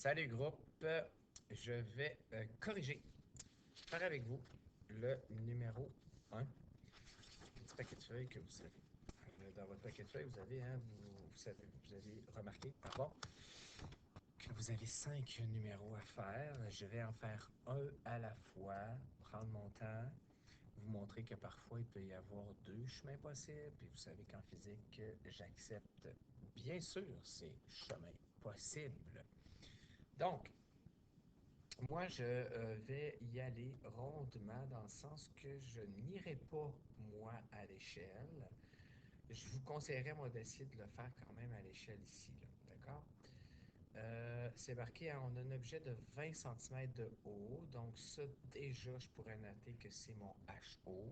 Salut groupe, je vais corriger, faire avec vous le numéro 1. Petit paquet de feuilles que vous avez. Dans votre paquet de feuilles, vous avez, vous avez remarqué, pardon, que vous avez 5 numéros à faire. Je vais en faire un à la fois, prendre mon temps, vous montrer que parfois il peut y avoir deux chemins possibles. Puis vous savez qu'en physique, j'accepte bien sûr ces chemins possibles. Donc, moi, je vais y aller rondement dans le sens que je n'irai pas, moi, à l'échelle. Je vous conseillerais, moi, d'essayer de le faire quand même à l'échelle ici, là, d'accord? C'est marqué, hein, on a un objet de 20 cm de haut, donc ça, déjà, je pourrais noter que c'est mon HO.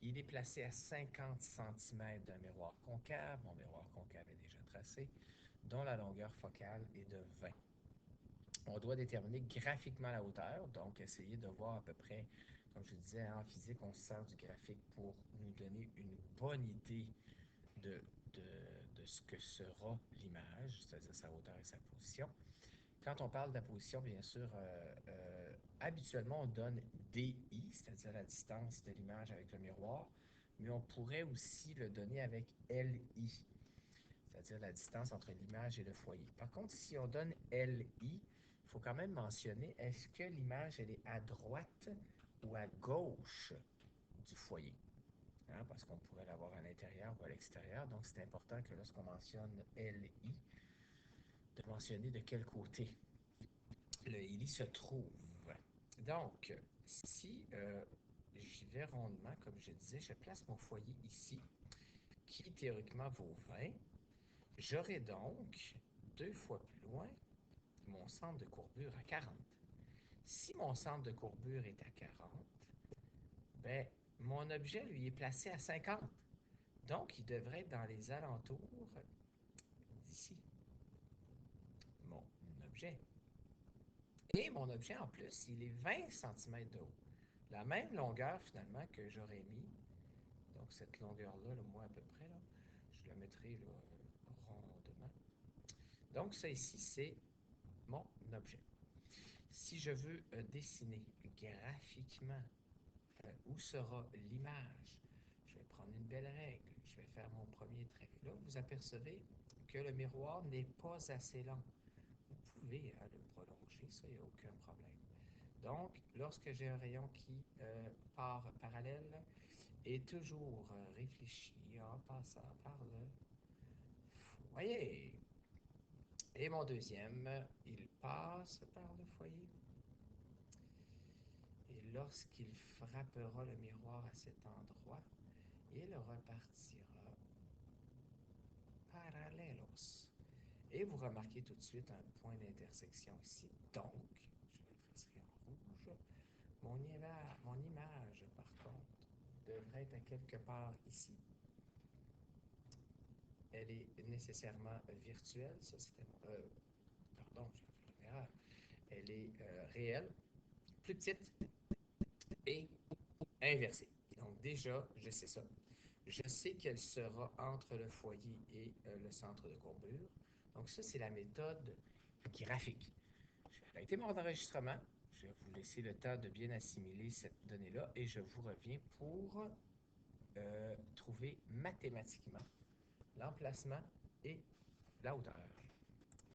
Il est placé à 50 cm d'un miroir concave. Mon miroir concave est déjà tracé, dont la longueur focale est de 20. On doit déterminer graphiquement la hauteur, donc essayer de voir à peu près, comme je disais, en physique, on se sert du graphique pour nous donner une bonne idée de, de, de ce que sera l'image, c'est-à-dire sa hauteur et sa position. Quand on parle de la position, bien sûr, habituellement, on donne DI, c'est-à-dire la distance de l'image avec le miroir, mais on pourrait aussi le donner avec LI, c'est-à-dire la distance entre l'image et le foyer. Par contre, si on donne LI, il faut quand même mentionner, est-ce que l'image, elle est à droite ou à gauche du foyer? Hein, parce qu'on pourrait l'avoir à l'intérieur ou à l'extérieur. Donc, c'est important que lorsqu'on mentionne LI, de mentionner de quel côté le LI se trouve. Donc, si j'y vais rondement, comme je disais, je place mon foyer ici, qui théoriquement vaut 20. J'aurai donc, deux fois plus loin, mon centre de courbure à 40. Si mon centre de courbure est à 40, ben, mon objet, lui, est placé à 50. Donc, il devrait être dans les alentours d'ici, mon objet. Et mon objet, en plus, il est 20 cm de haut. La même longueur, finalement, que j'aurais mis. Donc, cette longueur-là, là, moi, à peu près, là, je la mettrai là, rondement. Donc, ça ici, c'est mon objet. Si je veux dessiner graphiquement où sera l'image, je vais prendre une belle règle, je vais faire mon premier trait. Là, vous apercevez que le miroir n'est pas assez long. Vous pouvez le prolonger, ça, il n'y a aucun problème. Donc, lorsque j'ai un rayon qui part parallèle et toujours réfléchi en passant par le foyer. Et mon deuxième, il passe par le foyer. Et lorsqu'il frappera le miroir à cet endroit, il repartira parallelos. Et vous remarquez tout de suite un point d'intersection ici. Donc, je vais le tracer en rouge. Mon image, par contre, devrait être à quelque part ici. Elle est nécessairement virtuelle, ça c'était... pardon, j'ai fait une erreur. Elle est réelle, plus petite et inversée. Donc déjà, je sais ça. Je sais qu'elle sera entre le foyer et le centre de courbure. Donc ça, c'est la méthode graphique. Je vais arrêter mon enregistrement. Je vais vous laisser le temps de bien assimiler cette donnée-là et je vous reviens pour trouver mathématiquement l'emplacement et la hauteur.